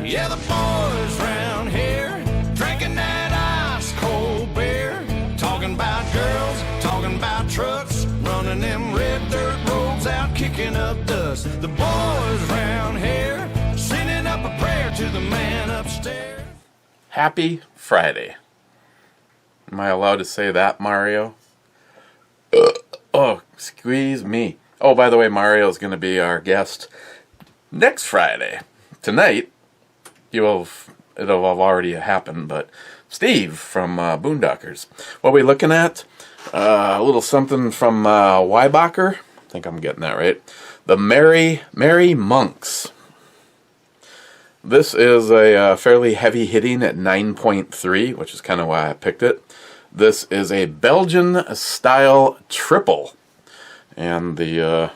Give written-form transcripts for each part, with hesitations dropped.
Yeah, the boys round here drinking that ice cold beer, talking about girls, talking about trucks, running them red dirt roads out, kicking up dust. The boys round here sending up a prayer to the man upstairs. Happy Friday. Am I allowed to say that, Mario? Oh, excuse me. Oh, by the way, Mario is going to be our guest next Friday. Tonight, it'll have already happened, but Steve from Boondockers. What are we looking at? A little something from Weibacher. I think I'm getting that right. The Merry Monks. This is a fairly heavy hitting at 9.3, which is kind of why I picked it. This is a Belgian style triple. And the,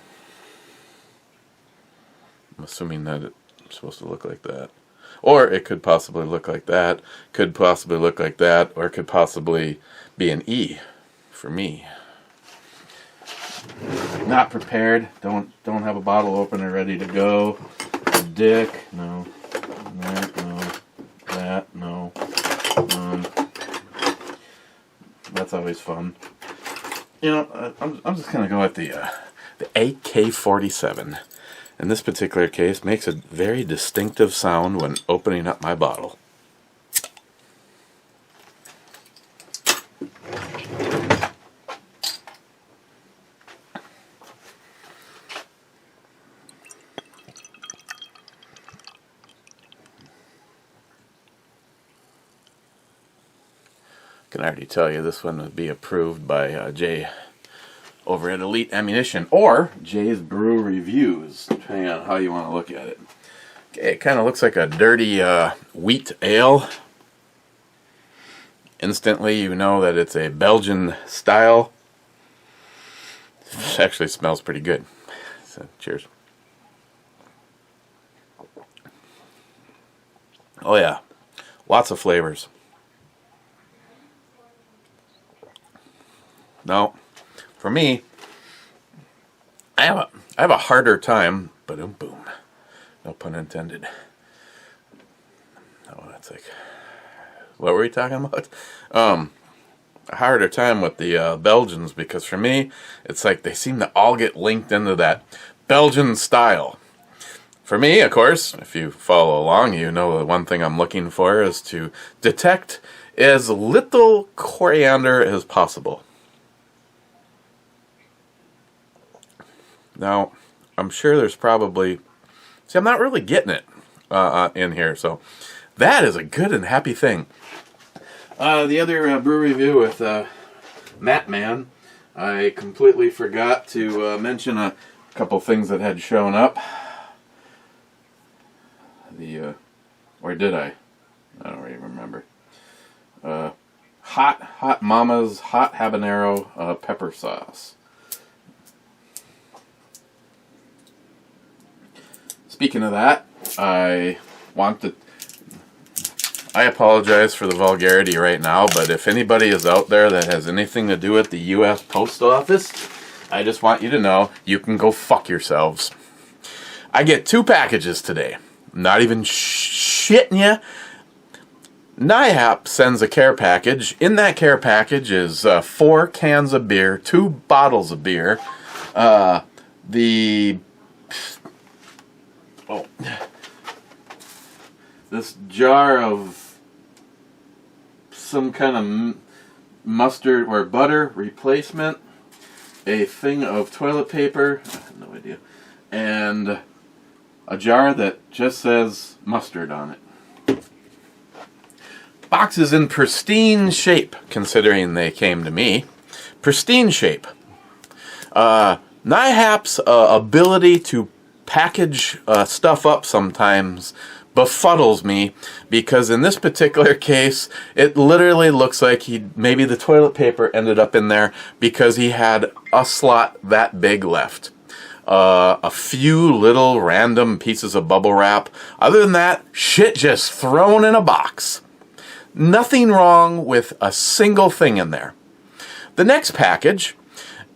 I'm assuming that it's supposed to look like that. Or it could possibly look like that, could possibly look like that, or it could possibly be an E for me. Not prepared, don't have a bottle opener ready to go. A dick, no. That, no. That, no. That's always fun. You know, I'm just gonna go with the AK-47. In this particular case, makes a very distinctive sound when opening up my bottle. I can already tell you this one would be approved by Jay over at Elite Ammunition or Jay's Brew Reviews, depending on how you want to look at it. Okay, it kind of looks like a dirty wheat ale. Instantly you know that it's a Belgian style. It actually smells pretty good. So, cheers. Oh yeah, lots of flavors. Now, for me, I have a harder time, boom, no pun intended. Oh, that's like, what were we talking about? A harder time with the Belgians, because for me, it's like they seem to all get linked into that Belgian style. For me, of course, if you follow along, you know the one thing I'm looking for is to detect as little coriander as possible. Now, I'm sure there's probably... See, I'm not really getting it in here, so that is a good and happy thing. The other brew review with Matt Man, I completely forgot to mention a couple things that had shown up. Or did I? I don't really remember. Hot Mama's Hot Habanero Pepper Sauce. Speaking of that, I apologize for the vulgarity right now, but if anybody is out there that has anything to do with the U.S. Post Office, I just want you to know you can go fuck yourselves. I get 2 packages today. I'm not even shitting you. NIHAP sends a care package. In that care package is 4 cans of beer, 2 bottles of beer, this jar of some kind of mustard or butter replacement, a thing of toilet paper, I have no idea, and a jar that just says mustard on it. Box is in pristine shape, considering they came to me. Pristine shape. NIHAP's ability to package stuff up sometimes befuddles me, because in this particular case it literally looks like maybe the toilet paper ended up in there because he had a slot that big left. A few little random pieces of bubble wrap. Other than that, shit just thrown in a box. Nothing wrong with a single thing in there. The next package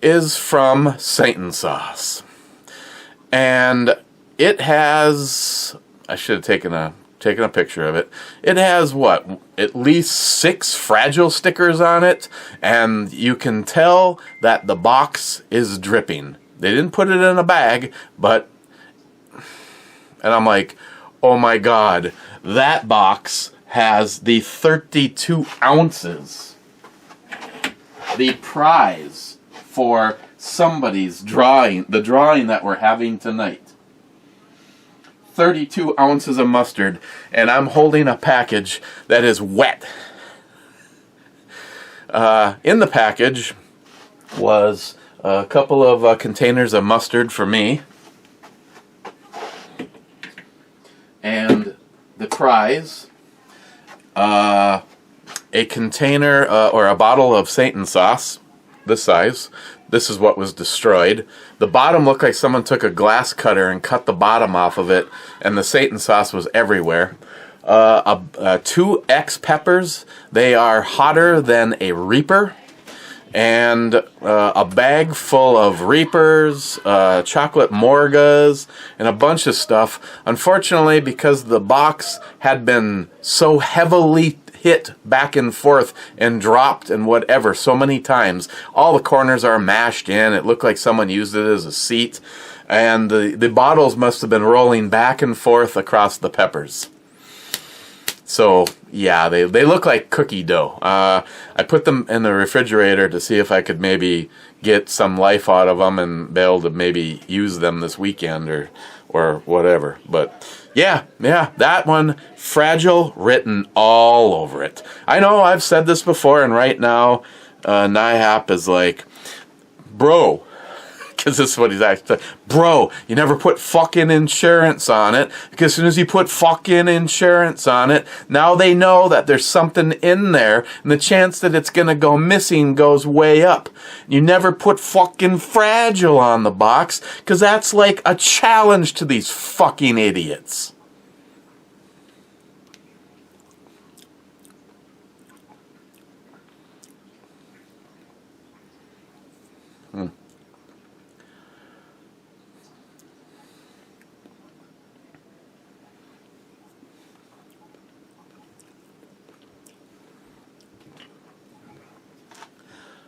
is from Saint Sauce. And it has, I should have taking a picture of it. It has, what, at least 6 fragile stickers on it, and you can tell that the box is dripping. They didn't put it in a bag, but... And I'm like, oh my God, that box has the 32 ounces. The prize for somebody's drawing, the drawing that we're having tonight. 32 ounces of mustard, and I'm holding a package that is wet. In the package was a couple of containers of mustard for me, and the prize, a container or a bottle of Satan sauce, this size. This is what was destroyed. The bottom looked like someone took a glass cutter and cut the bottom off of it, and the Satan sauce was everywhere. 2 X peppers. They are hotter than a Reaper. And a bag full of Reapers, chocolate Morgas, and a bunch of stuff. Unfortunately, because the box had been so heavily hit back and forth and dropped and whatever so many times, all the corners are mashed in. It looked like someone used it as a seat, and the bottles must have been rolling back and forth across the peppers. So yeah, they look like cookie dough. I put them in the refrigerator to see if I could maybe get some life out of them and be able to maybe use them this weekend or whatever. But yeah, that one, fragile, written all over it. I know I've said this before, and right now, NIHAP is like, bro, because this is what he's actually saying, bro, you never put fucking insurance on it, because as soon as you put fucking insurance on it, now they know that there's something in there, and the chance that it's going to go missing goes way up. You never put fucking fragile on the box, because that's like a challenge to these fucking idiots.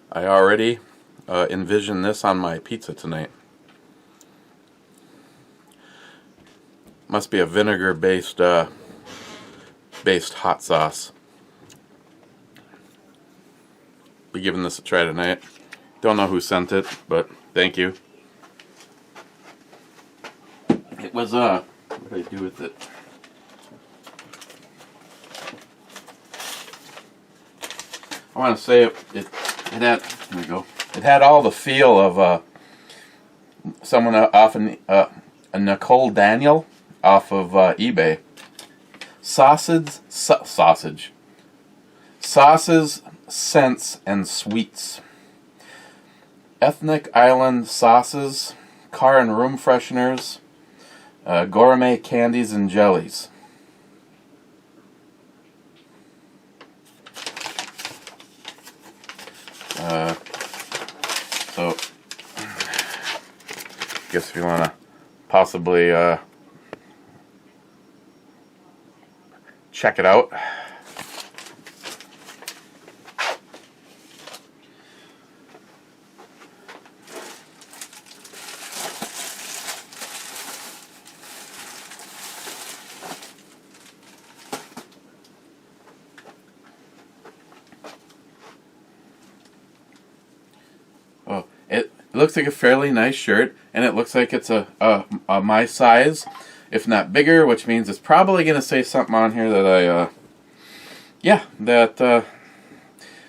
I already envision this on my pizza tonight. Must be a vinegar-based hot sauce. Be giving this a try tonight. Don't know who sent it, but thank you. It was what did I do with it? I want to say it had, here we go. It had all the feel of someone often, a Nicole Daniel off of eBay. Sauces, scents, and sweets. Ethnic island sauces, car and room fresheners, gourmet candies and jellies. So, I guess if you want to possibly check it out. Oh, it looks like a fairly nice shirt, and it looks like it's a my size, if not bigger, which means it's probably going to say something on here that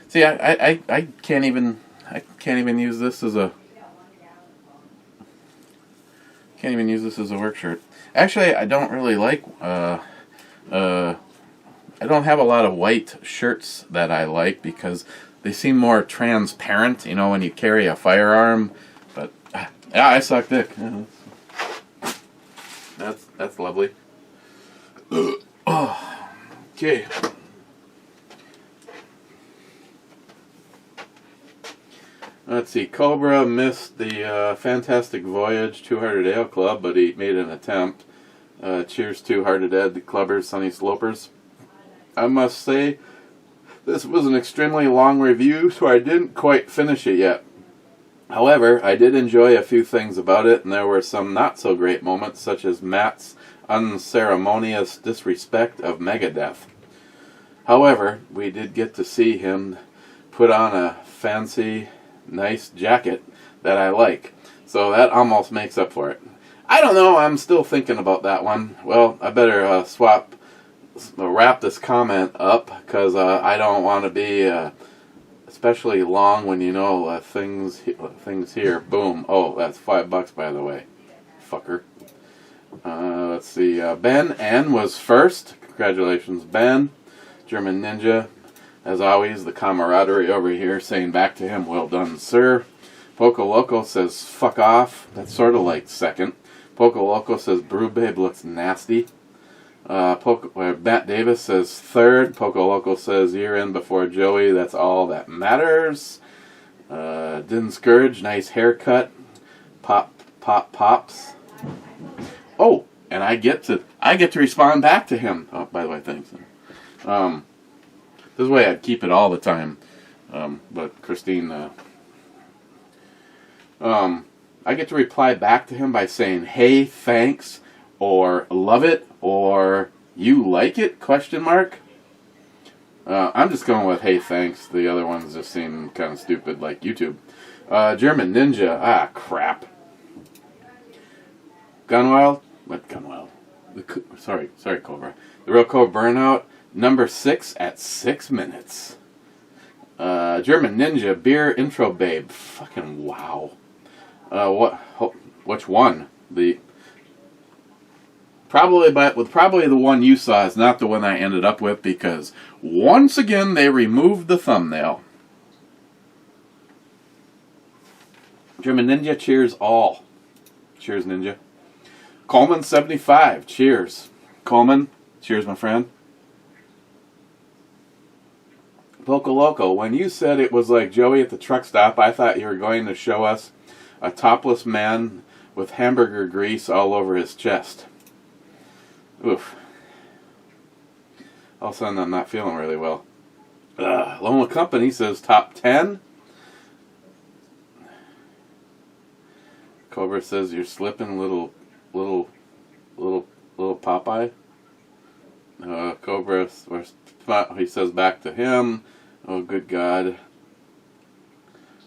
see, I can't even use this as a work shirt. Actually, I don't really like I don't have a lot of white shirts that I like because they seem more transparent, you know, when you carry a firearm. But yeah, I suck dick. Yeah, that's lovely. Okay. Let's see. Cobra missed the Fantastic Voyage 200 Ale Club, but he made an attempt. Cheers to Hearted Ed, the Clubbers, Sunny Slopers. I must say, this was an extremely long review, so I didn't quite finish it yet. However, I did enjoy a few things about it, and there were some not-so-great moments, such as Matt's unceremonious disrespect of Megadeth. However, we did get to see him put on a fancy, nice jacket that I like, so that almost makes up for it. I don't know, I'm still thinking about that one. Well, I better wrap this comment up, because I don't want to be especially long when you know things here. Boom. Oh, that's $5 by the way. Fucker. Let's see. Ben N was first. Congratulations, Ben. German Ninja. As always, the camaraderie over here saying back to him, well done, sir. Poco Loco says, fuck off. That's sort of like second. Poco Loco says, Brew Babe looks nasty. Matt Davis says third. Poco Loco says you're in before Joey. That's all that matters. Didn't Scourge, nice haircut. Pops. Oh, and I get to respond back to him. Oh, by the way, thanks. This way I'd keep it all the time. But Christine, I get to reply back to him by saying, hey, thanks, or love it, or you like it, question mark. I'm just going with hey, thanks. The other ones just seem kind of stupid, like YouTube. German Ninja, crap. Gunwild? What Gunwild? Sorry, Cobra. The Real Cobra Burnout, number 6 at 6 minutes. German Ninja, Beer Intro Babe. Fucking wow. Which one? Probably the one you saw is not the one I ended up with, because once again they removed the thumbnail. German Ninja, cheers all. Cheers, Ninja. Coleman 75, cheers. Coleman, cheers, my friend. Poco Loco, when you said it was like Joey at the truck stop, I thought you were going to show us a topless man with hamburger grease all over his chest. Oof. All of a sudden I'm not feeling really well. Lone Company says top 10. Cobra says you're slipping, little Popeye. Cobra, he says back to him, oh good God.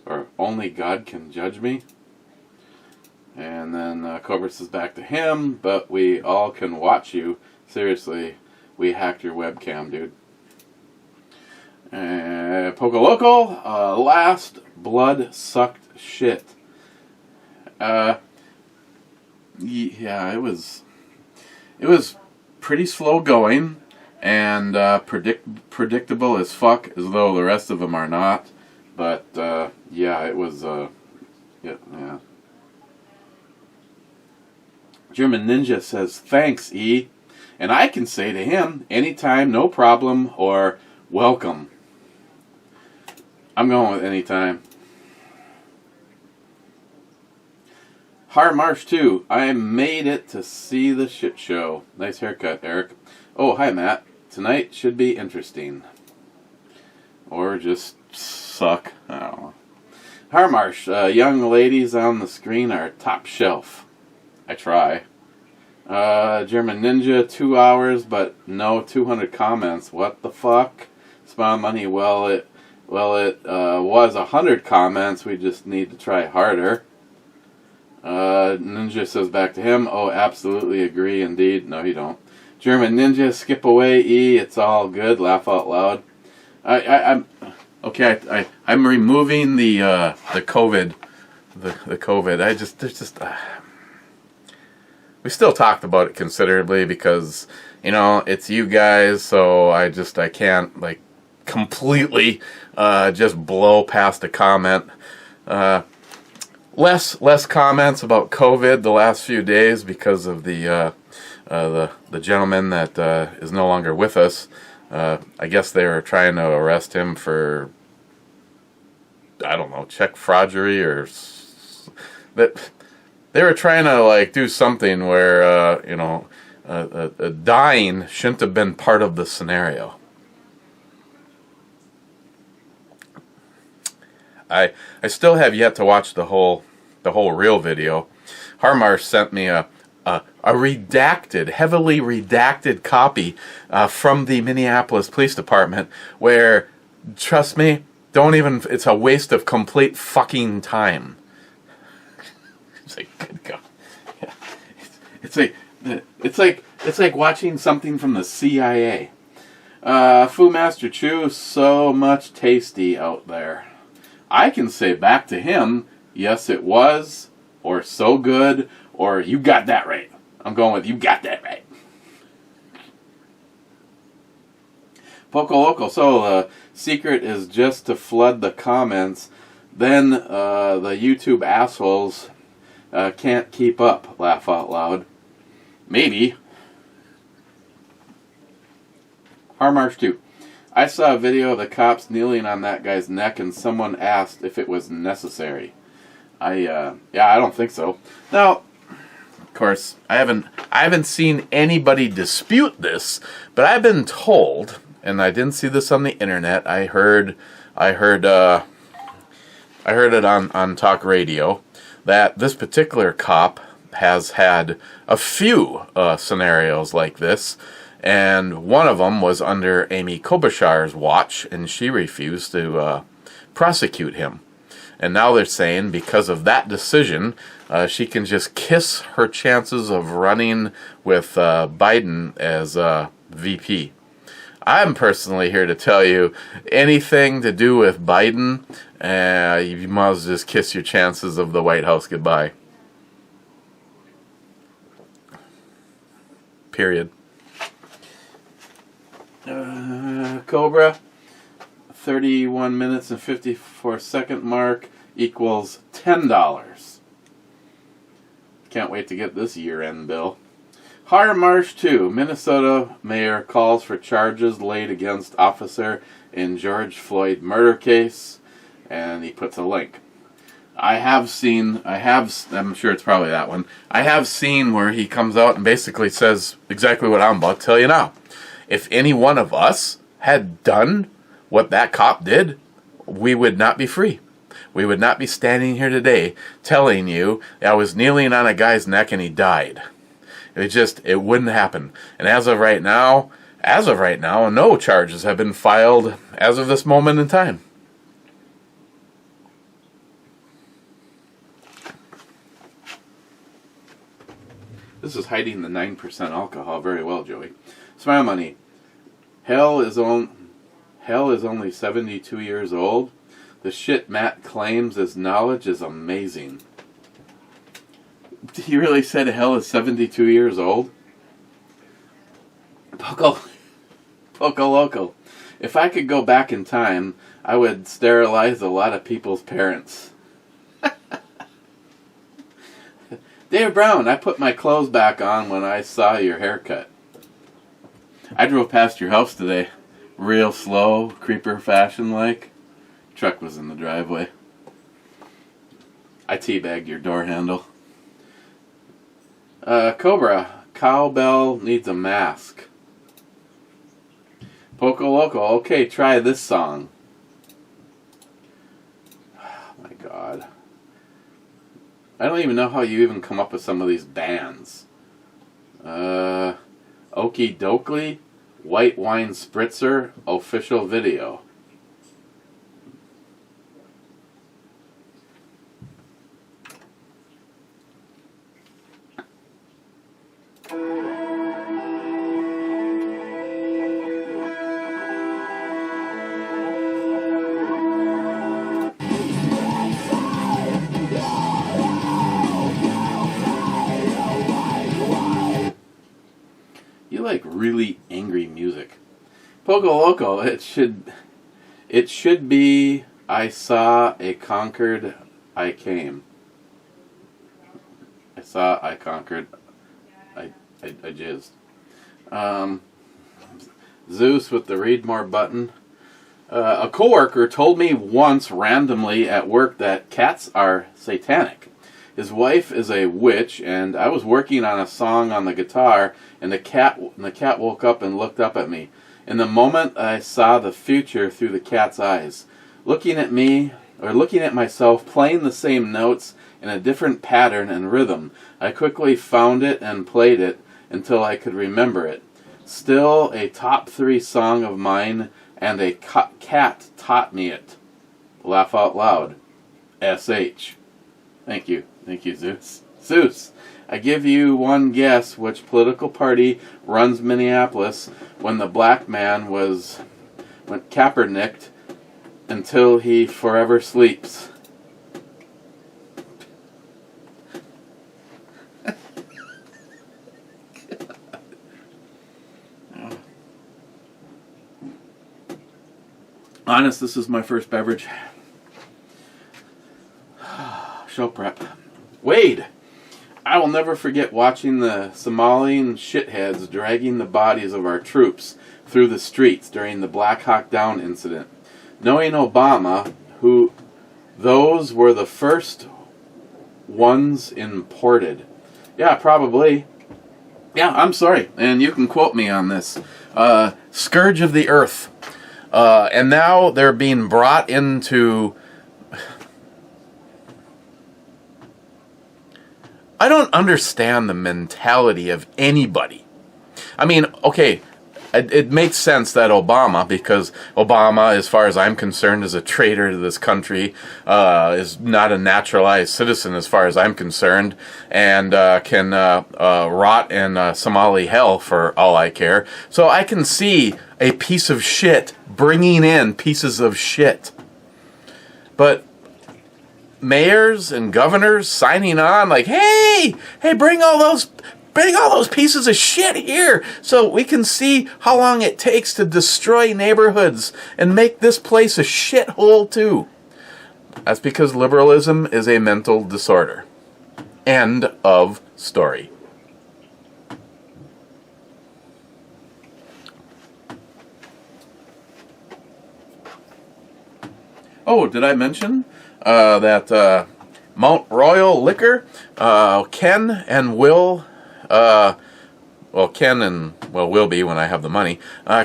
Or only God can judge me. And then Cobra says back to him, but we all can watch you. Seriously, we hacked your webcam, dude. Poco Loco, last blood sucked shit. Yeah, it was pretty slow going and predictable as fuck, as though the rest of them are not. But yeah, it was yeah. German Ninja says, thanks, E. And I can say to him, anytime, no problem, or welcome. I'm going with anytime. Har Marsh 2, I made it to see the shit show. Nice haircut, Eric. Oh, hi, Matt. Tonight should be interesting. Or just suck. I don't know. Har Marsh, young ladies on the screen are top shelf. I try. German Ninja, 2 hours, but no 200 comments. What the fuck? Spawn Money, well, it was 100 comments. We just need to try harder. Ninja says back to him, oh, absolutely agree, indeed. No, you don't. German Ninja, skip away, E. It's all good. Laugh out loud. I'm okay. I'm removing the COVID. The COVID. We still talked about it considerably because, you know, it's you guys, so I can't, like, completely just blow past a comment. Less comments about COVID the last few days because of the gentleman that is no longer with us. I guess they were trying to arrest him for, I don't know, check fraudery or that. They were trying to, like, do something where, dying shouldn't have been part of the scenario. I still have yet to watch the whole real video. Harmarsh sent me a redacted, heavily redacted copy from the Minneapolis Police Department where, trust me, it's a waste of complete fucking time. It's like, good God. Yeah. It's like watching something from the CIA. Fu Master Chu, so much tasty out there. I can say back to him, yes it was, or so good, or you got that right. I'm going with you got that right. Poco Loco, so the secret is just to flood the comments. Then the YouTube assholes can't keep up. Laugh out loud. Maybe. Harmarsh 2. I saw a video of the cops kneeling on that guy's neck and someone asked if it was necessary. I don't think so. Now, of course, I haven't seen anybody dispute this, but I've been told, and I didn't see this on the internet. I heard it on talk radio that this particular cop has had a few scenarios like this, and one of them was under Amy Klobuchar's watch, and she refused to prosecute him. And now they're saying because of that decision, she can just kiss her chances of running with Biden as VP. I'm personally here to tell you, anything to do with Biden, you might as well just kiss your chances of the White House goodbye. Period. Cobra, 31 minutes and 54 second mark equals $10. Can't wait to get this year-end bill. Harmarsh 2, Minnesota mayor calls for charges laid against officer in George Floyd murder case, and he puts a link. I'm sure it's probably that one. I have seen where he comes out and basically says exactly what I'm about to tell you now. If any one of us had done what that cop did, we would not be free. We would not be standing here today telling you I was kneeling on a guy's neck and he died. It wouldn't happen. And as of right now, no charges have been filed as of this moment in time. This is hiding the 9% alcohol very well, Joey. Smile Money. Hell is only 72 years old. The shit Matt claims as knowledge is amazing. He really said hell is 72 years old? Poco Loco. If I could go back in time, I would sterilize a lot of people's parents. Dave Brown, I put my clothes back on when I saw your haircut. I drove past your house today, real slow, creeper fashion like. Truck was in the driveway. I teabagged your door handle. Cobra, cowbell needs a mask. Poco Loco, okay, try this song. Oh my God. I don't even know how you even come up with some of these bands. Okie Dokley, White Wine Spritzer, official video. Like really angry music. Poco Loco, it should be I saw, I conquered, I came. I saw, I conquered, I jizzed. Zeus with the read more button. A coworker told me once randomly at work that cats are satanic. His wife is a witch, and I was working on a song on the guitar, and the cat woke up and looked up at me. In the moment, I saw the future through the cat's eyes. Looking at myself playing the same notes in a different pattern and rhythm, I quickly found it and played it until I could remember it. Still a top 3 song of mine, and a cat taught me it. Laugh out loud. S.H. Thank you, Zeus. Zeus, I give you one guess which political party runs Minneapolis when the black man went Kaepernicked until he forever sleeps. Honest, this is my first beverage. Show prep. Wade! I will never forget watching the Somalian shitheads dragging the bodies of our troops through the streets during the Black Hawk Down incident. Knowing Obama, who those were the first ones imported. Yeah, probably. Yeah, I'm sorry, and you can quote me on this. Scourge of the earth. And now they're being brought into... I don't understand the mentality of anybody. I mean, okay, it makes sense that Obama, because Obama, as far as I'm concerned, is a traitor to this country, is not a naturalized citizen as far as I'm concerned, and can rot in Somali hell for all I care. So I can see a piece of shit bringing in pieces of shit. But mayors and governors signing on like, hey, bring all those pieces of shit here so we can see how long it takes to destroy neighborhoods and make this place a shithole too. That's because liberalism is a mental disorder. End of story. Oh, did I mention that Mount Royal Liquor, Ken and Will, Ken and will be when I have the money.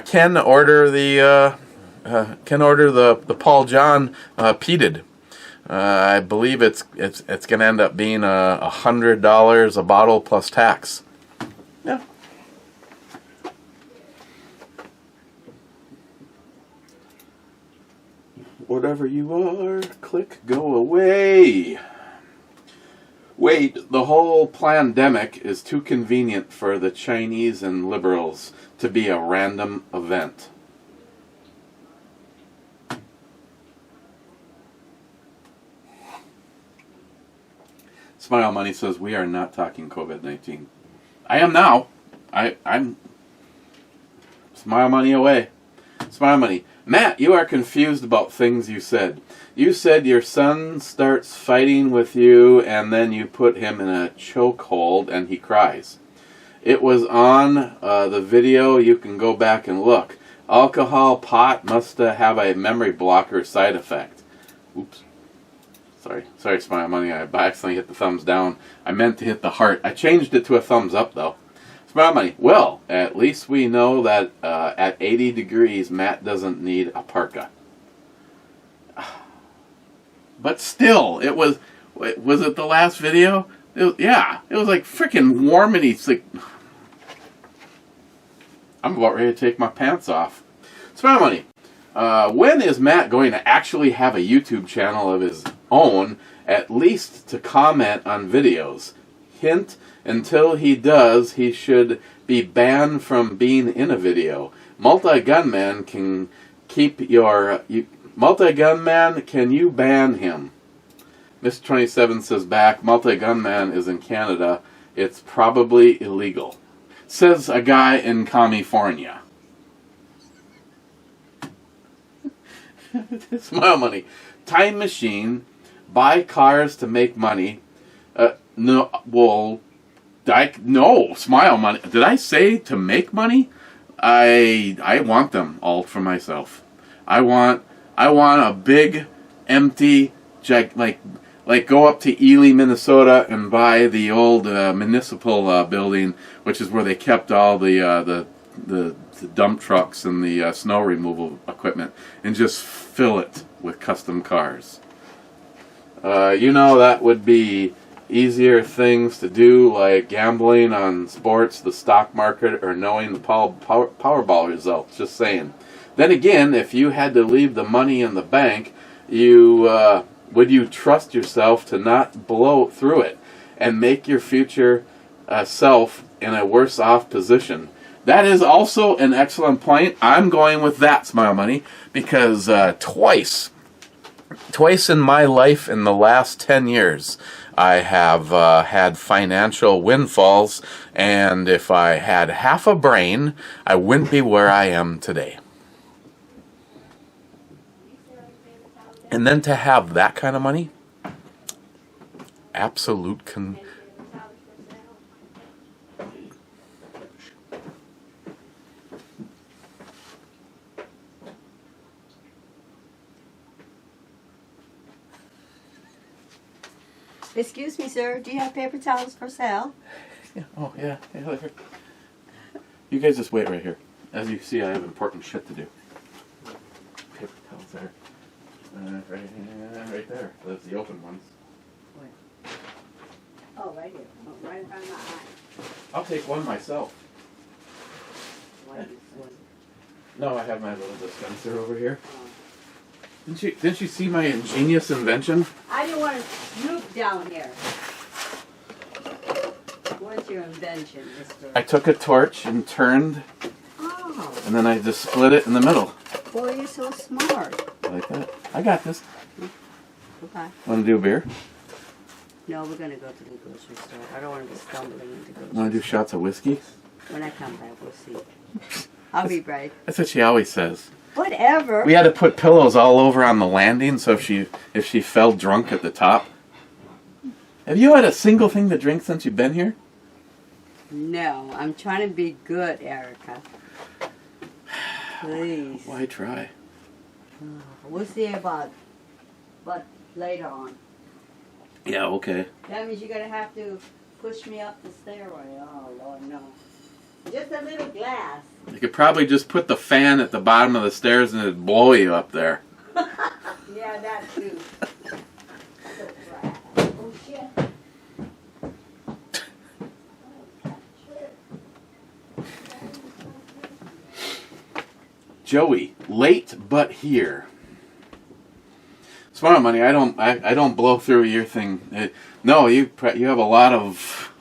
Ken order the Paul John peated. I believe it's going to end up being $100 a bottle plus tax. Yeah. Whatever you are, click go away. Wait, the whole plandemic is too convenient for the Chinese and liberals to be a random event. Smile Money says we are not talking COVID-19. I am now. I'm Smile Money away. Smile Money. Matt, you are confused about things you said. You said your son starts fighting with you and then you put him in a chokehold and he cries. It was on the video. You can go back and look. Alcohol, pot must have a memory blocker side effect. Oops. Sorry, Smile Money. I accidentally hit the thumbs down. I meant to hit the heart. I changed it to a thumbs up though. Smile Money. Well, at least we know that at 80 degrees, Matt doesn't need a parka. But still, it was it the last video? Yeah, it was like freaking warm and he's like, I'm about ready to take my pants off. Smile Money. When is Matt going to actually have a YouTube channel of his own, at least to comment on videos? Hint, until he does, he should be banned from being in a video. Multi-Gunman can keep your... Multi-Gunman, can you ban him? Mr. 27 says back, Multi-Gunman is in Canada. It's probably illegal. Says a guy in California. Smile Money. Time machine. Buy cars to make money. No, well, no, Smile Money. Did I say to make money? I want them all for myself. I want a big, empty, like like go up to Ely, Minnesota, and buy the old municipal building, which is where they kept all the dump trucks and the snow removal equipment, and just fill it with custom cars. You know, that would be easier things to do, like gambling on sports, the stock market, or knowing the Powerball results. Just saying. Then again, if you had to leave the money in the bank, would you trust yourself to not blow through it and make your future self in a worse off position? That is also an excellent point. I'm going with that, Smile Money, because twice in my life in the last 10 years, I have had financial windfalls, and if I had half a brain, I wouldn't be where I am today. And then to have that kind of money, absolute Excuse me, sir. Do you have paper towels for sale? Yeah. Oh, yeah. You guys just wait right here. As you see, I have important shit to do. Paper towels there. Right there. That's the open ones. Where? Oh, right here. Oh, right in front of my eye. I'll take one myself. One. No, I have my little dispenser over here. Oh. Didn't you see my ingenious invention? I didn't want to snoop down here. What's your invention, Mr.? I took a torch and turned, Oh, and then I just split it in the middle. boy, you're so smart. Like that. I got this. Okay. Want to do a beer? No, we're going to go to the grocery store. I don't want to be stumbling into grocery Want to do shots of whiskey? When I come back, we'll see. I'll be right. That's what she always says. Whatever. We had to put pillows all over on the landing, so if she fell drunk at the top. Have you had a single thing to drink since you've been here? No, I'm trying to be good, Erica. Please. Why try? We'll see about later on. Yeah, okay. That means you're going to have to push me up the stairway. Oh, Lord, no. Just a little glass. You could probably just put the fan at the bottom of the stairs and it'd blow you up there. Yeah, that too. Oh, shit. Joey, late but here. Smart Money. I don't blow through your thing. No, you have a lot of.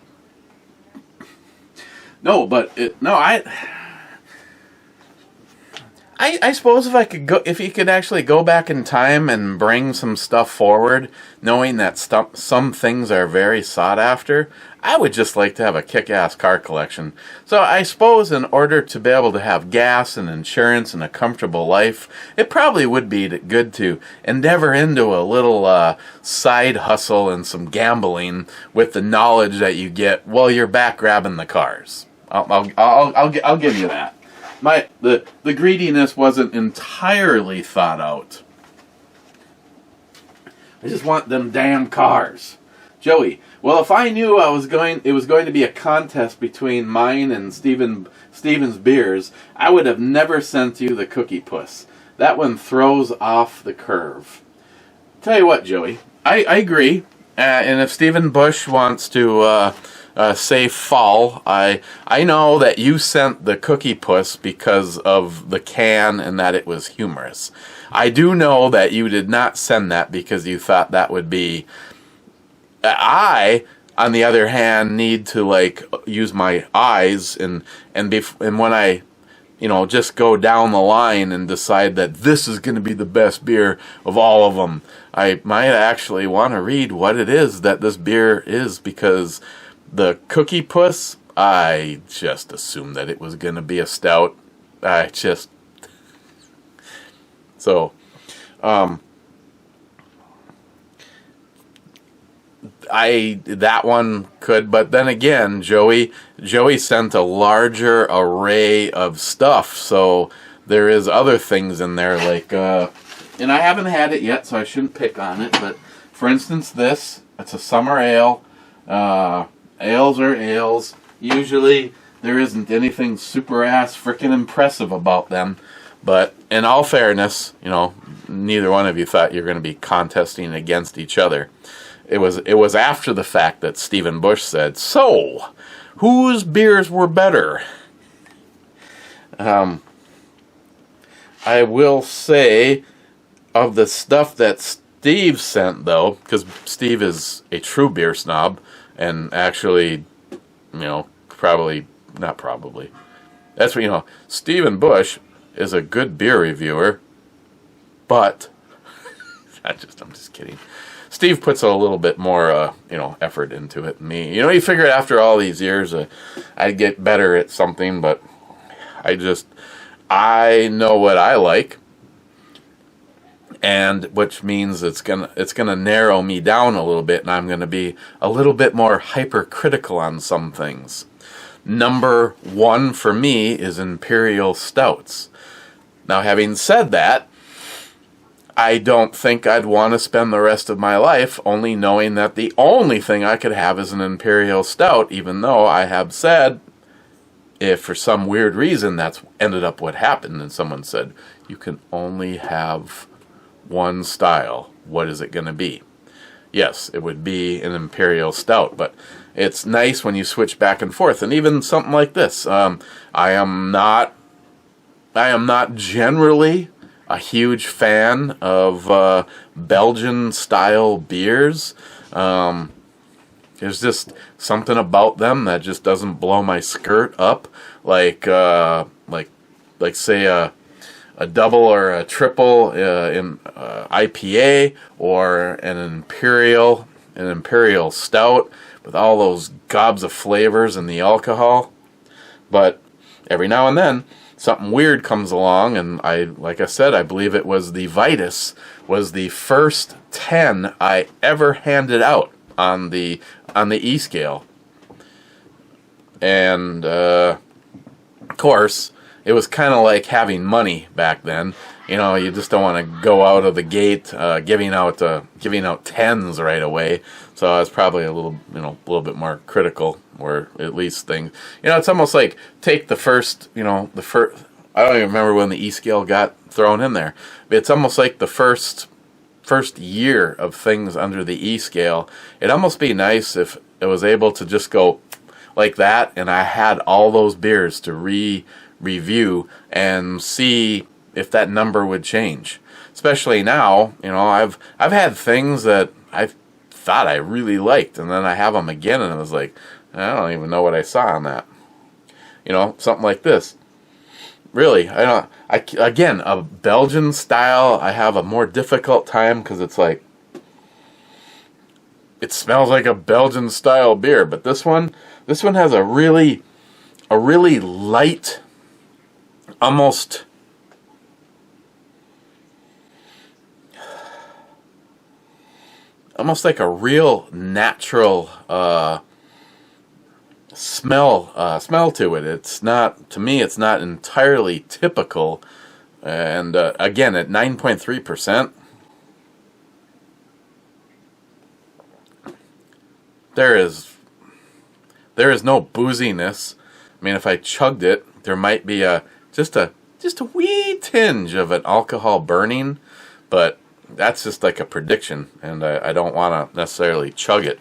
No, but I suppose if you could actually go back in time and bring some stuff forward, knowing that some things are very sought after, I would just like to have a kick-ass car collection. So I suppose in order to be able to have gas and insurance and a comfortable life, it probably would be good to endeavor into a little side hustle and some gambling with the knowledge that you get while you're back grabbing the cars. I'll give you that. The greediness wasn't entirely thought out. I just want them damn cars. Joey, well, if I knew it was going to be a contest between mine and Steven's beers, I would have never sent you the Cookie Puss. That one throws off the curve. Tell you what, Joey, I agree. And if Stephen Bush wants to say fall, I know that you sent the Cookie Puss because of the can and that it was humorous. I do know that you did not send that because you thought that would be. I, on the other hand, need to use my eyes and when I, just go down the line and decide that this is going to be the best beer of all of them, I might actually want to read what it is that this beer is, because the Cookie Puss, I just assumed that it was going to be a stout. That one could, but then again, Joey sent a larger array of stuff, so there is other things in there, and I haven't had it yet, so I shouldn't pick on it, but For instance, this, it's a summer ale. Ales are ales. Usually there isn't anything super ass freaking impressive about them. But in all fairness, you know, neither one of you thought you were going to be contesting against each other. It was after the fact that Stephen Bush said, "So, whose beers were better?" I will say, of the stuff that Steve sent, though, because Steve is a true beer snob, and actually, you know, that's what, you know, Stephen Bush is a good beer reviewer, but I'm just kidding. Steve puts a little bit more, you know, effort into it than me. You know, you figure after all these years, I'd get better at something, but I know what I like, and which means it's gonna narrow me down a little bit, and I'm gonna be a little bit more hypercritical on some things. Number one for me is Imperial Stouts. Now, having said that, I don't think I'd want to spend the rest of my life only knowing that the only thing I could have is an Imperial Stout, even though I have said, if for some weird reason that's ended up what happened, and someone said, you can only have one style, what is it going to be? Yes, it would be an Imperial Stout, but it's nice when you switch back and forth. And even something like this, I am not generally a huge fan of Belgian-style beers. There's just something about them that just doesn't blow my skirt up, like say a double or a triple in IPA, or an imperial stout with all those gobs of flavors and the alcohol. But every now and then, something weird comes along, and like I said, I believe it was the Vitus was the first 10 I ever handed out on the E scale, and of course, it was kind of like having money back then. You know, you just don't want to go out of the gate giving out tens right away. So I was probably a little bit more critical, or at least things. You know, it's almost like take the first. I don't even remember when the E scale got thrown in there. But it's almost like the first year of things under the E scale. It'd almost be nice if it was able to just go like that, and I had all those beers to review and see if that number would change. Especially now, you know, I've had things that I thought I really liked, and then I have them again, and I was like, I don't even know what I saw on that. You know, something like this. Really, again, a Belgian style, I have a more difficult time because it's like, it smells like a Belgian style beer, but this one has a really light, almost like a real natural smell to it. It's not, to me, it's not entirely typical. And again, at 9.3%, there is no booziness. I mean, if I chugged it, there might be just a wee tinge of an alcohol burning, but that's just like a prediction, and I don't want to necessarily chug it.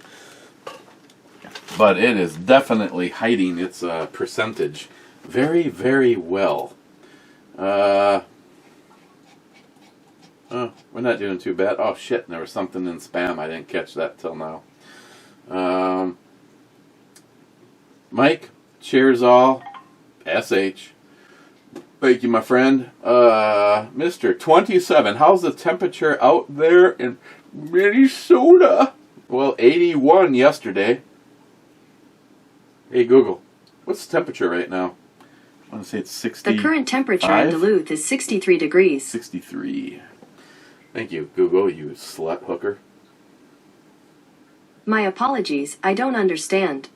But it is definitely hiding its percentage very, very well. We're not doing too bad. Oh shit, there was something in spam. I didn't catch that till now. Mike, cheers all. SH. Thank you, my friend. Mr. 27, how's the temperature out there in Minnesota? Well, 81 yesterday. Hey, Google, what's the temperature right now? I want to say it's 60. The current temperature in Duluth is 63 degrees. 63. Thank you, Google, you slut hooker. My apologies, I don't understand.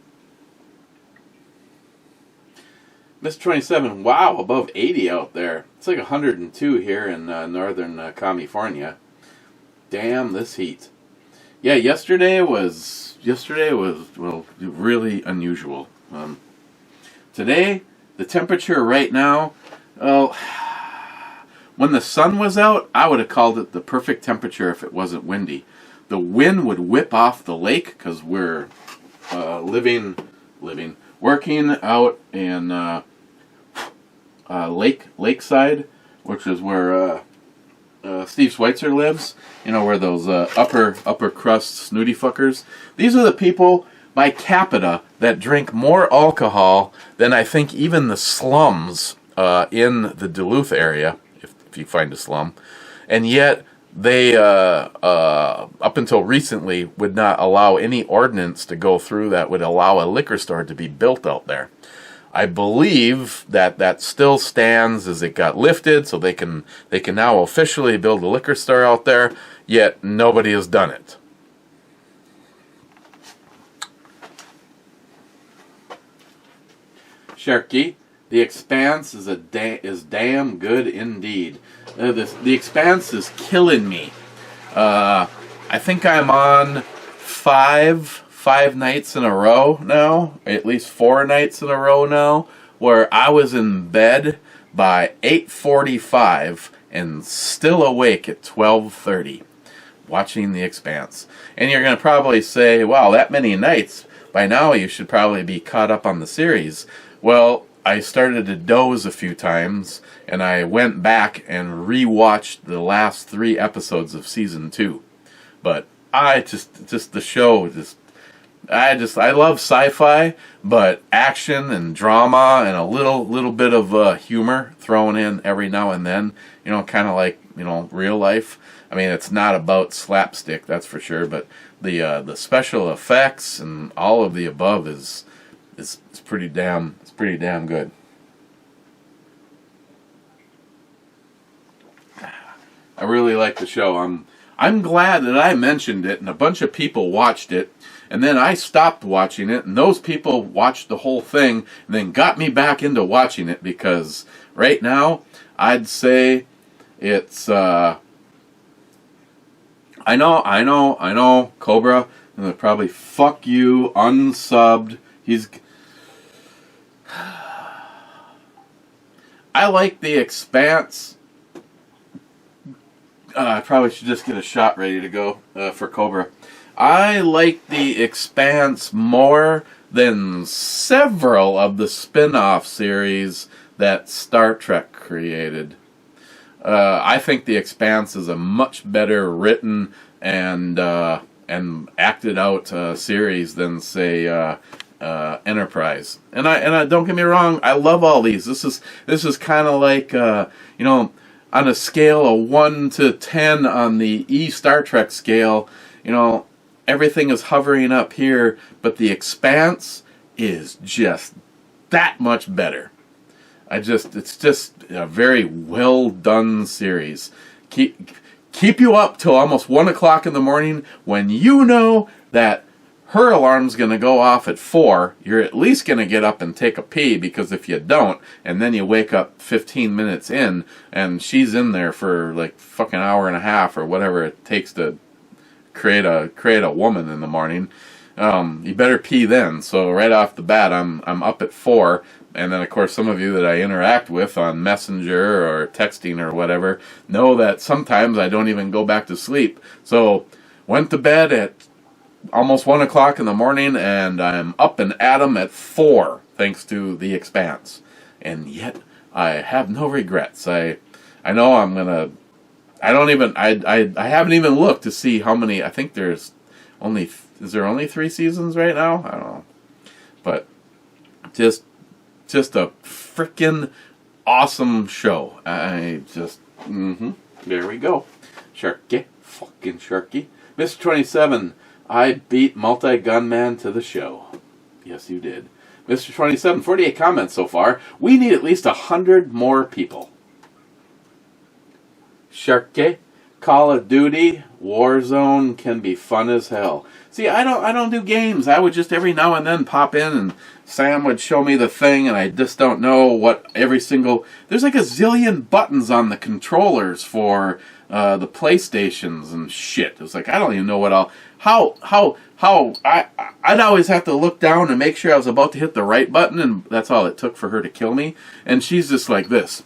Mr. 27, wow, above 80 out there. It's like 102 here in northern California. Damn, this heat. Yeah, yesterday was well really unusual. Today the temperature right now, well, when the sun was out, I would have called it the perfect temperature if it wasn't windy. The wind would whip off the lake because we're working out in Lakeside, which is where Steve Schweitzer lives. You know, where those upper crust snooty fuckers. These are the people by capita that drink more alcohol than I think even the slums in the Duluth area, if you find a slum, and yet they up until recently would not allow any ordinance to go through that would allow a liquor store to be built out there. I believe that still stands as it got lifted, so they can now officially build a liquor store out there, yet nobody has done it. Sharky, The Expanse is damn good indeed. The Expanse is killing me. I think I'm on five nights in a row now, at least 4 nights in a row now, where I was in bed by 8:45 and still awake at 12:30 watching The Expanse. And you're going to probably say, wow, that many nights, by now you should probably be caught up on the series. Well, I started to doze a few times, and I went back and rewatched the last 3 episodes of season 2. But I love sci-fi, but action and drama and a little bit of humor thrown in every now and then. You know, kind of like, you know, real life. I mean, it's not about slapstick, that's for sure. But the special effects and all of the above is pretty damn good. I really like the show. I'm glad that I mentioned it and a bunch of people watched it. And then I stopped watching it, and those people watched the whole thing and then got me back into watching it, because right now I'd say it's I know Cobra, and they'll probably fuck you, unsubbed. I like The Expanse. I probably should just get a shot ready to go for Cobra. I like The Expanse more than several of the spin-off series that Star Trek created. I think The Expanse is a much better written and acted out series than, say, Enterprise. And I don't get me wrong, I love all these. This is kind of like you know, on a scale of 1 to 10 on the Star Trek scale, you know, everything is hovering up here, but The Expanse is just that much better. It's just a very well done series. Keep you up till almost 1 o'clock in the morning, when you know that her alarm's going to go off at 4. You're at least going to get up and take a pee, because if you don't, and then you wake up 15 minutes in, and she's in there for like fucking hour and a half or whatever it takes to create a woman in the morning, you better pee then. So right off the bat, I'm up at 4, and then of course some of you that I interact with on Messenger or texting or whatever know that sometimes I don't even go back to sleep. So went to bed at almost 1 o'clock in the morning, and I'm up and at 'em at 4, thanks to The Expanse. And yet I have no regrets. I know I'm gonna. I haven't even looked to see how many. I think is there only 3 seasons right now? I don't know. But just a freaking awesome show. There we go. Sharky. Fucking Sharky. Mr. 27, I beat Multi-Gunman to the show. Yes, you did. Mr. 27, 48 comments so far. We need at least 100 more people. Sharky, Call of Duty, Warzone can be fun as hell. See, I don't do games. I would just every now and then pop in, and Sam would show me the thing, and I just don't know what every single. There's like a zillion buttons on the controllers for the PlayStations and shit. It was like, I don't even know what I'd always have to look down and make sure I was about to hit the right button, and that's all it took for her to kill me. And she's just like this.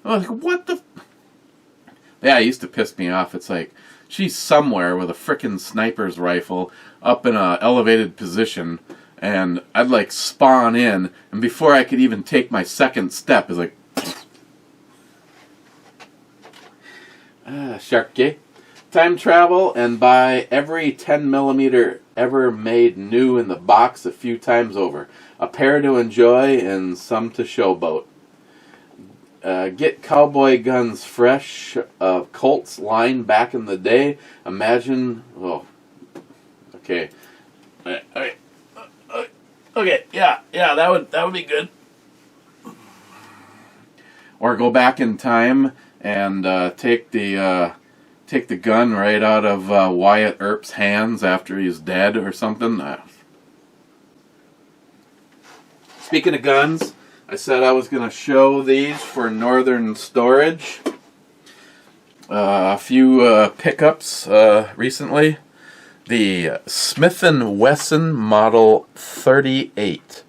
I was like, what the? Yeah, it used to piss me off. It's like, she's somewhere with a frickin' sniper's rifle up in a elevated position, and I'd like spawn in, and before I could even take my second step, it's like, Sharky. Time travel and buy every 10mm ever made new in the box a few times over. A pair to enjoy and some to showboat. Get cowboy guns fresh. Colts line back in the day. Imagine. Oh, okay. Okay. Yeah. That would be good. Or go back in time and take the gun right out of Wyatt Earp's hands after he's dead or something. Speaking of guns, I said I was going to show these for Northern Storage. A few pickups recently. The Smith & Wesson Model 38.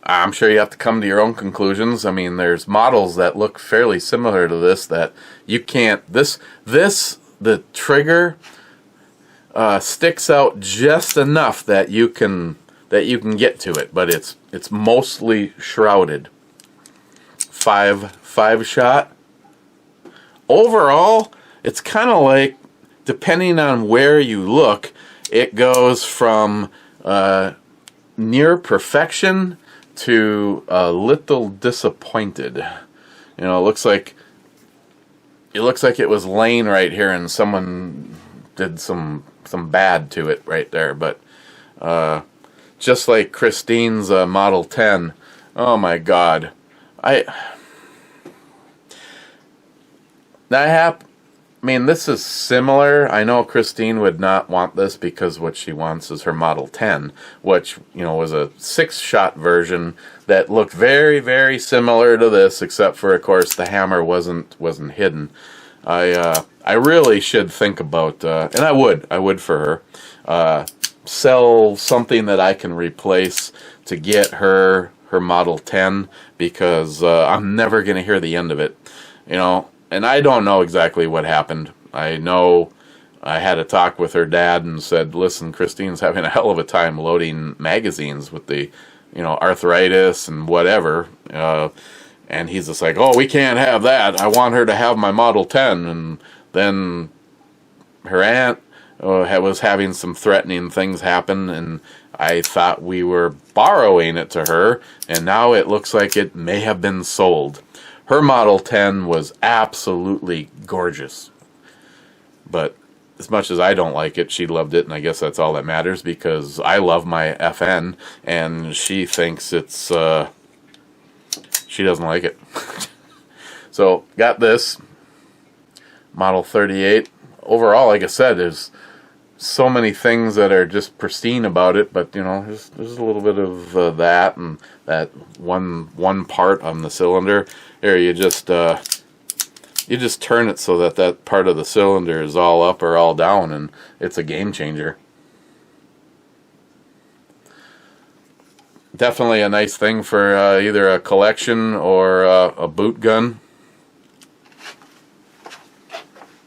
I'm sure you have to come to your own conclusions. I mean, there's models that look fairly similar to this that you can't... The trigger sticks out just enough that you can get to it, but it's mostly shrouded. Five shot. Overall, it's kind of like, depending on where you look, it goes from near perfection to a little disappointed. You know, it looks like it was laying right here and someone did some bad to it right there. But just like Christine's Model 10, oh my God, I mean, this is similar. I know Christine would not want this because what she wants is her Model 10, which, you know, was a 6-shot version that looked very, very similar to this, except for, of course, the hammer wasn't hidden. I really should think about, and I would for her, sell something that I can replace to get her Model 10, because I'm never going to hear the end of it, you know. And I don't know exactly what happened. I know I had a talk with her dad and said, listen, Christine's having a hell of a time loading magazines with the, you know, arthritis and whatever. And he's just like, oh, we can't have that. I want her to have my Model 10. And then her aunt was having some threatening things happen, and I thought we were borrowing it to her, and now it looks like it may have been sold. Her Model 10 was absolutely gorgeous. But as much as I don't like it, she loved it, and I guess that's all that matters, because I love my FN, and she thinks it's, she doesn't like it. So, got this Model 38. Overall, like I said, there's so many things that are just pristine about it, but, you know, there's a little bit of that, and that one part on the cylinder. Here, you just turn it so that part of the cylinder is all up or all down, and it's a game changer. Definitely a nice thing for either a collection or a boot gun.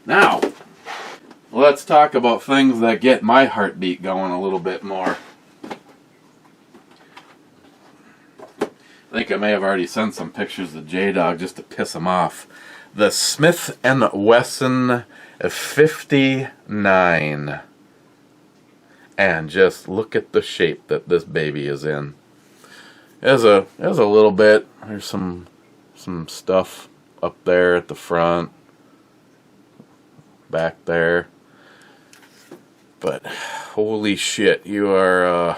Now, let's talk about things that get my heartbeat going a little bit more. I think I may have already sent some pictures to J-Dog just to piss him off. The Smith & Wesson 59. And just look at the shape that this baby is in. There's a little bit. There's some stuff up there at the front. Back there. But holy shit, you are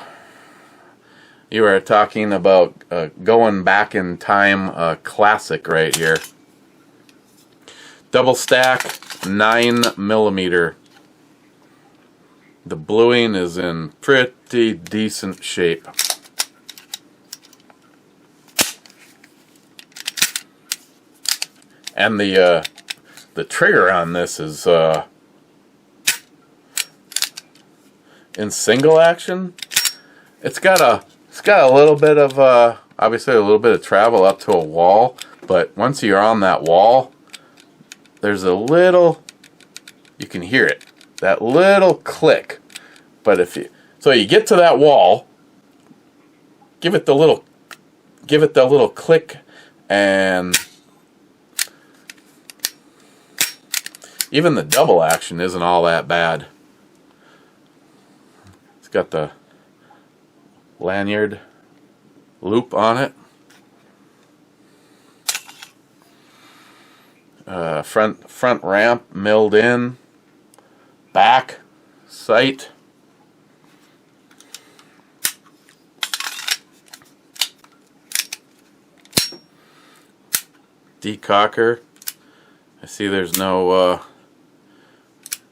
talking about going back in time, classic right here. Double stack 9mm. The bluing is in pretty decent shape. And the trigger on this is in single action. It's got a little bit of obviously a little bit of travel up to a wall, but once you're on that wall, there's a little, you can hear it, that little click. But if you, so you get to that wall, give it the little click, and even the double action isn't all that bad. It's got the lanyard loop on it. Front ramp milled in. Back sight. Decocker. I see there's no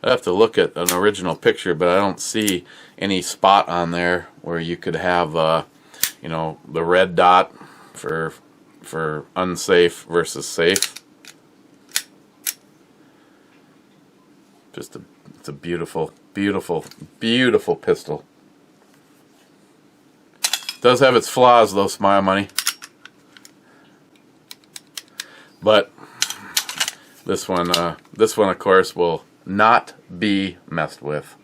I have to look at an original picture, but I don't see any spot on there where you could have you know, the red dot for unsafe versus safe. Just it's a beautiful, beautiful, beautiful pistol. Does have its flaws though, Smile Money. But this one of course will not be messed with.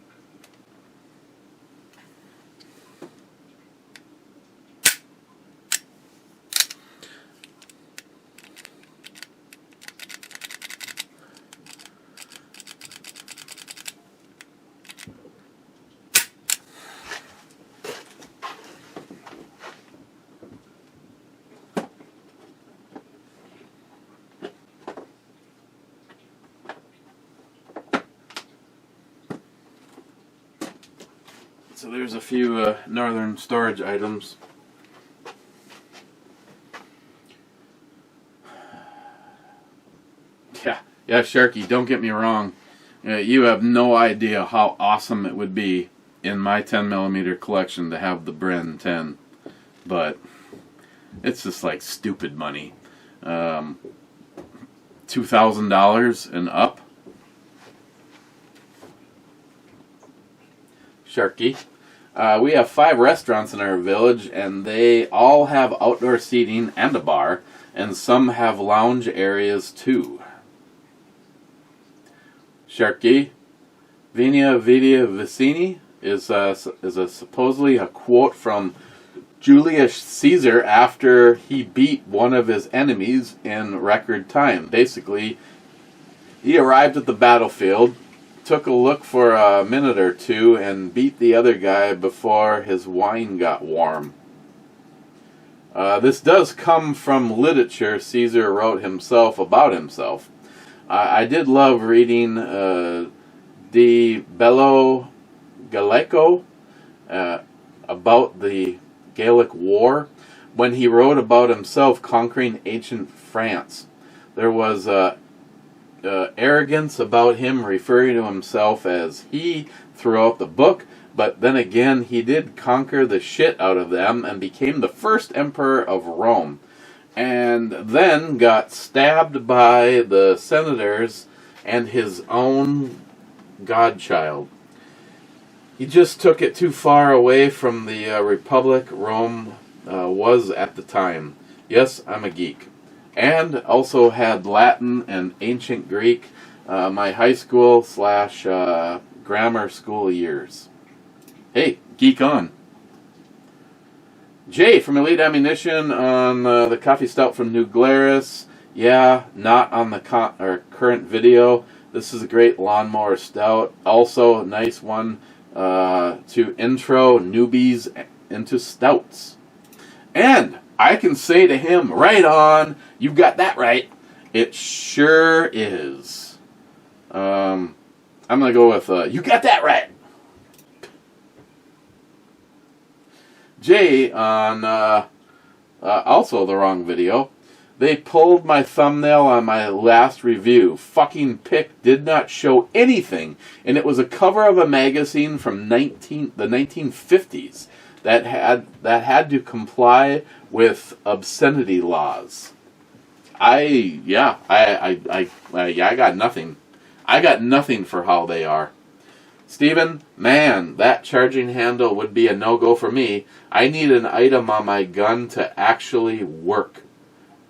So there's a few northern storage items. Yeah, Sharky, don't get me wrong. You have no idea how awesome it would be in my 10mm collection to have the Bren 10. But it's just like stupid money. $2,000 and up. Sharky. We have 5 restaurants in our village, and they all have outdoor seating and a bar, and some have lounge areas too. Sharky. Venia Vidia Vicini is supposedly a quote from Julius Caesar after he beat one of his enemies in record time. Basically, he arrived at the battlefield, took a look for a minute or two, and beat the other guy before his wine got warm. This does come from literature Caesar wrote himself about himself. I did love reading De Bello Gallico about the Gallic War, when he wrote about himself conquering ancient France. There was arrogance about him, referring to himself as he throughout the book, but then again he did conquer the shit out of them and became the first emperor of Rome, and then got stabbed by the senators and his own godchild. He just took it too far away from the republic Rome was at the time. Yes, I'm a geek. And also had Latin and ancient Greek my high school / grammar school years. Hey, geek on. Jay from Elite Ammunition on the coffee stout from New Glarus. Yeah, not on the current video. This is a great lawnmower stout. Also a nice one to intro newbies into stouts. And I can say to him, right on, you've got that right. It sure is. I'm going to go with, you got that right. Jay on also the wrong video. They pulled my thumbnail on my last review. Fucking pic did not show anything, and it was a cover of a magazine from the 1950s that had to comply with obscenity laws. I got nothing. I got nothing for how they are. Steven, man, that charging handle would be a no-go for me. I need an item on my gun to actually work.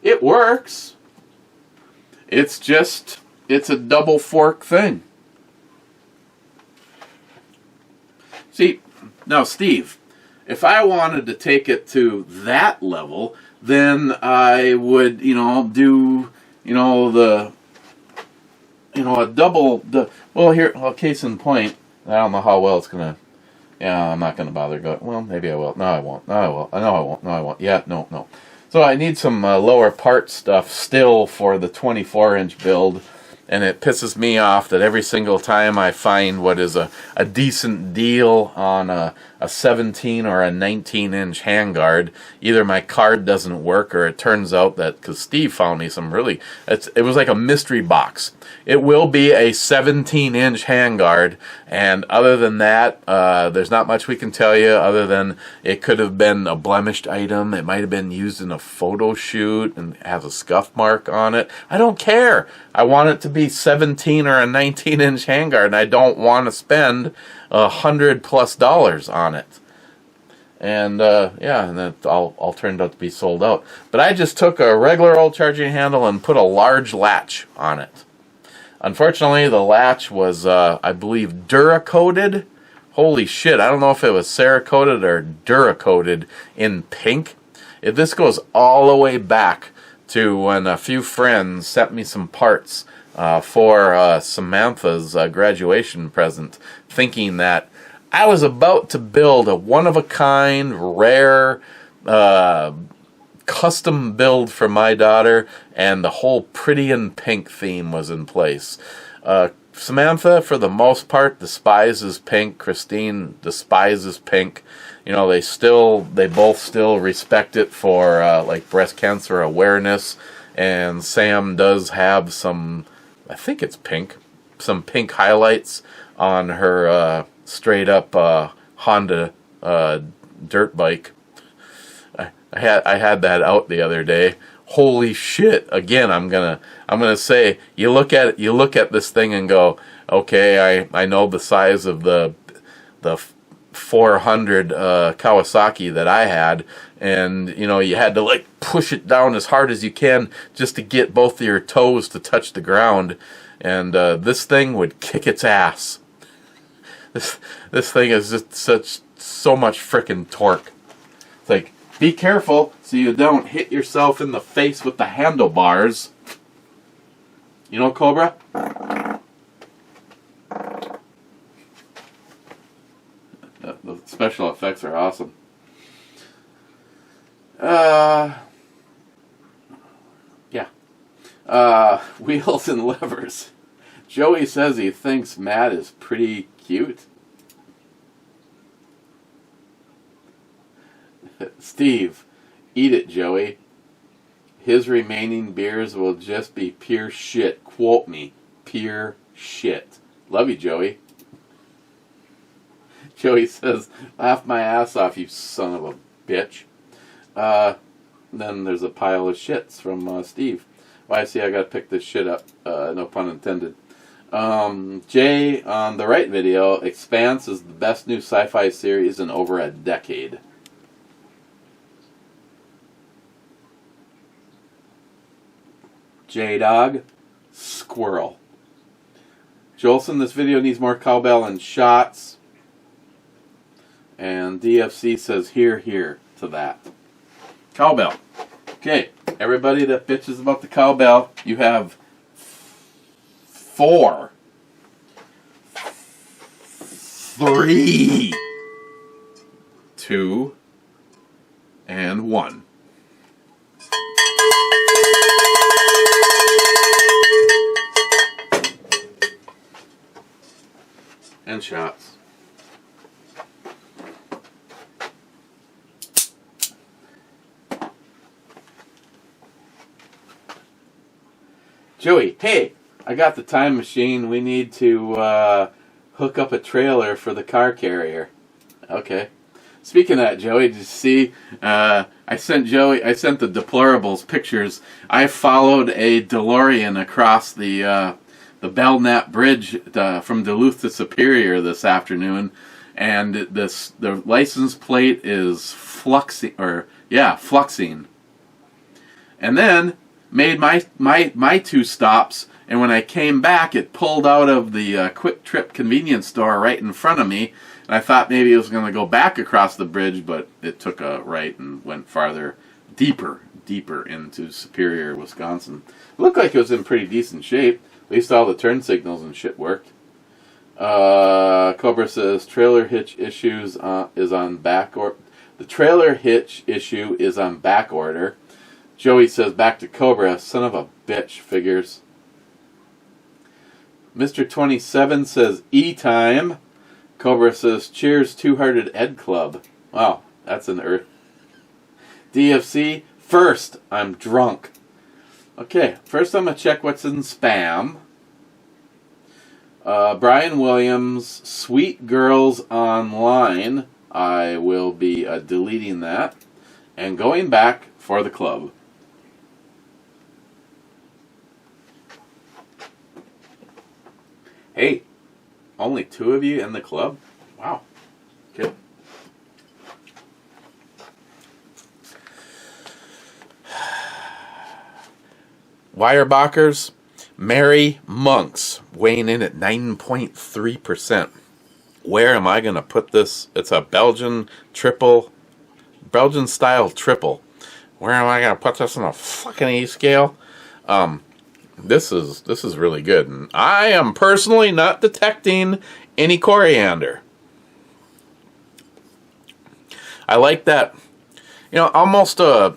It works. It's a double fork thing. See, now Steve, if I wanted to take it to that level, then I would, do, a double, case in point, I don't know how well it's going to, I'm not going to bother going, well, maybe I will. No, I won't. No, I will. No, I won't. No, I won't. Yeah, no. So I need some lower part stuff still for the 24-inch build, and it pisses me off that every single time I find what is a decent deal on a 17 or a 19-inch handguard, either my card doesn't work or it turns out that, because Steve found me some really, it was like a mystery box. It will be a 17-inch handguard, and other than that, there's not much we can tell you other than it could have been a blemished item. It might have been used in a photo shoot and has a scuff mark on it. I don't care. I want it to be 17 or a 19-inch handguard, and I don't want to spend $100+ on it. And and that all turned out to be sold out. But I just took a regular old charging handle and put a large latch on it. Unfortunately, the latch was, I believe, Duracoated. Holy shit, I don't know if it was Cerakoted or Duracoated in pink. This goes all the way back to when a few friends sent me some parts for Samantha's graduation present, thinking that I was about to build a one-of-a-kind, rare, custom build for my daughter, and the whole pretty in pink theme was in place. Samantha, for the most part, despises pink. Christine despises pink. They both still respect it for like breast cancer awareness, and Sam does have some, I think it's pink, some pink highlights on her straight up Honda dirt bike. I had that out the other day. Holy shit! Again, I'm gonna say, you look at this thing and go, okay, I know the size of the 400 Kawasaki that I had, and you had to like push it down as hard as you can just to get both of your toes to touch the ground, and this thing would kick its ass. This thing is just so much frickin' torque. It's like, be careful so you don't hit yourself in the face with the handlebars. Cobra? The special effects are awesome. Wheels and levers. Joey says he thinks Matt is pretty cute. Steve, eat it, Joey. His remaining beers will just be pure shit. Quote me. Pure shit. Love you, Joey. Joey says, laugh my ass off, you son of a bitch. Then there's a pile of shits from Steve. Well, I see I gotta pick this shit up. No pun intended. Jay, on the right video, Expanse is the best new sci-fi series in over a decade. J-Dog, squirrel. Jolson, this video needs more cowbell and shots. And DFC says, here to that. Cowbell. Okay, everybody that bitches about the cowbell, you have 4, 3, 2, and 1. And shots. Joey, hey, I got the time machine. We need to hook up a trailer for the car carrier. Okay. Speaking of that, Joey, did you see? I sent the deplorables pictures. I followed a DeLorean across the Belknap Bridge from Duluth to Superior this afternoon, and the license plate is fluxing. And then made my 2 stops, and when I came back, it pulled out of the Quick Trip convenience store right in front of me. And I thought maybe it was going to go back across the bridge, but it took a right and went farther, deeper into Superior, Wisconsin. It looked like it was in pretty decent shape. At least all the turn signals and shit worked. Cobra says trailer hitch issues is on back order. The trailer hitch issue is on back order. Joey says back to Cobra, son of a bitch, figures. Mr. 27 says E-time. Cobra says, cheers, Two-Hearted Ed Club. Wow, that's an earth. DFC, first, I'm drunk. Okay, first I'm going to check what's in spam. Brian Williams, Sweet Girls Online. I will be deleting that. And going back for the club. Hey. Only 2 of you in the club? Wow. Good. Weyerbacher's Mary Monks weighing in at 9.3%. Where am I going to put this? It's a Belgian style triple. Where am I going to put this on a fucking E scale? This is really good, and I am personally not detecting any coriander. I like that, almost like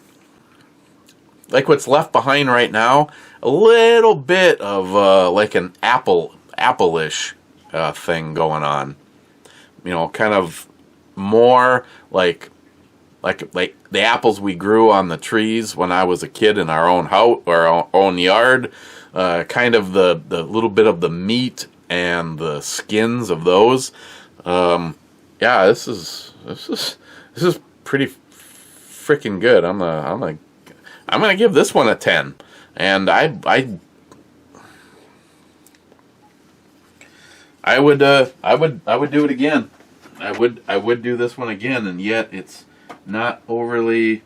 what's left behind right now. A little bit of like an apple-ish thing going on. Kind of more like the apples we grew on the trees when I was a kid in our own house or our own yard. Kind of the little bit of the meat and the skins of those. Yeah, this is pretty freaking good. I'm gonna give this one a 10, and I would do it again. I would do this one again, and yet it's not overly.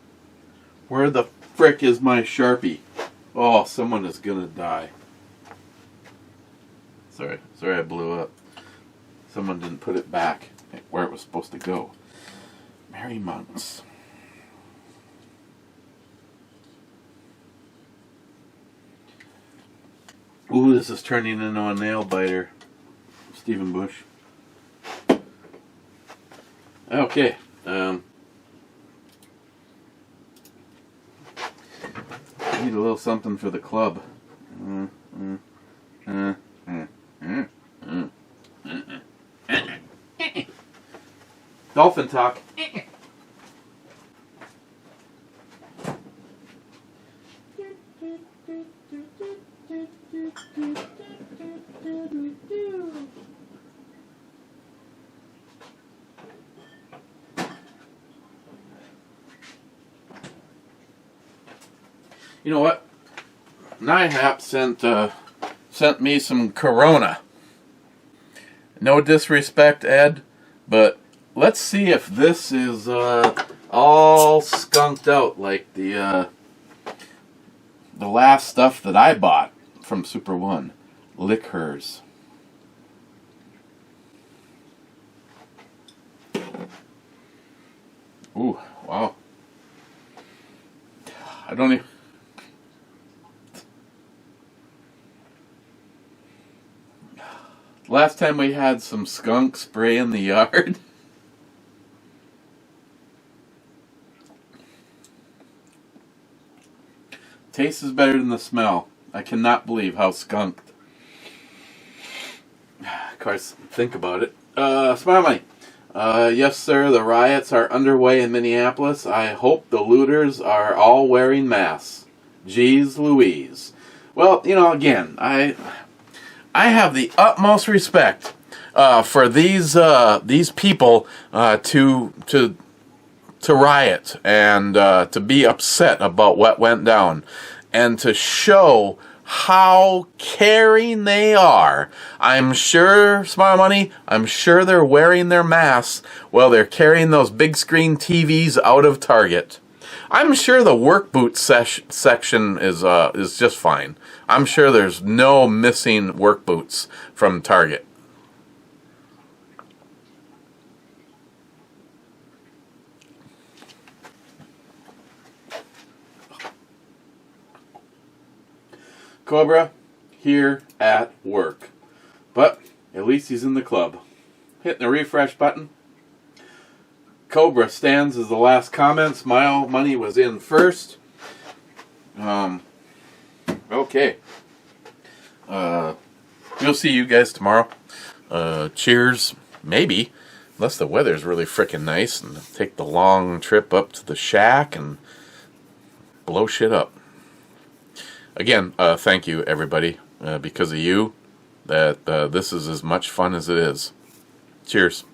Where the frick is my Sharpie? Oh, someone is gonna die. Sorry, I blew up. Someone didn't put it back where it was supposed to go. Mary Monks. Ooh, this is turning into a nail biter. Stephen Bush. Okay. Need a little something for the club. Dolphin talk. You know what? NIHAP sent me some Corona. No disrespect, Ed, but let's see if this is all skunked out like the last stuff that I bought from Super One. Liquors. Ooh, wow. I don't even... Last time we had some skunk spray in the yard. Taste is better than the smell. I cannot believe how skunked. Of course, think about it. Smiley. Yes, sir, the riots are underway in Minneapolis. I hope the looters are all wearing masks. Jeez Louise. Well, you know, again, I have the utmost respect for these people to riot and to be upset about what went down, and to show how caring they are. I'm sure, Smile Money, I'm sure they're wearing their masks while they're carrying those big screen TVs out of Target. I'm sure the work boot section is just fine. I'm sure there's no missing work boots from Target. Cobra here at work, but at least he's in the club. Hitting the refresh button. Cobra stands as the last comment. Smile Money was in first. Okay. We'll see you guys tomorrow. Cheers, maybe, unless the weather's really frickin' nice, and take the long trip up to the shack and blow shit up. Again, thank you, everybody. Because of you, that this is as much fun as it is. Cheers.